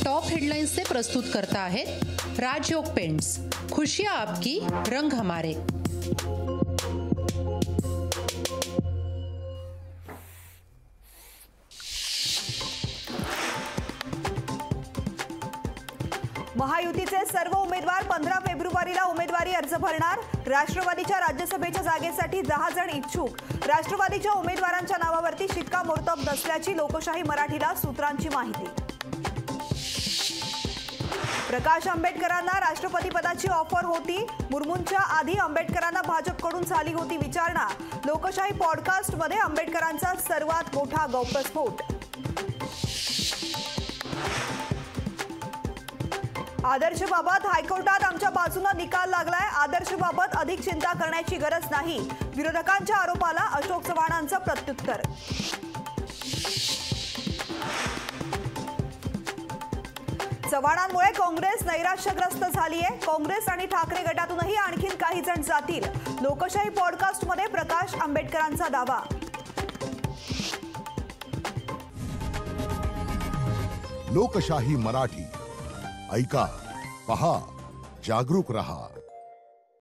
Top हेडलाइन्सचे प्रस्तुत करता आहेत राजयोग पेंट्स। खुशियां आपकी, रंग हमारे। महायुतीचे सर्व उमेदवार 15 फेब्रुवारीला उमेदवारी अर्ज भरणार। राष्ट्रवादीच्या राज्यसभेच्या जागेसाठी 10 जण इच्छुक। राष्ट्रवादीच्या उमेदवारांच्या नावावरती शिक्कामोर्तब नसल्याची लोकशाही मराठीला सूत्रांची माहिती। प्रकाश आंबेडकरांना राष्ट्रपती पदाची ऑफर होती। मुर्मूंच्या आधी आंबेडकरांना भाजपकडून झाली होती विचारणा। लोकशाही पॉडकास्टमध्ये आंबेडकरांचा सर्वात मोठा गौप्यस्फोट। आदर्शबाबत हायकोर्टात आमच्या बाजूने निकाल लागलाय। आदर्शबाबत अधिक चिंता करण्याची गरज नाही। विरोधकांच्या आरोपाला अशोक चव्हाणांचं प्रत्युत्तर। चव्हाणांमुळे काँग्रेस नैराश्यग्रस्त झाली आहे। काँग्रेस आणि ठाकरे गटातूनही आणखीन काही जण जातील। लोकशाही पॉडकास्टमध्ये प्रकाश आंबेडकरांचा दावा। लोकशाही मराठी ऐका, पहा, जागरूक रहा।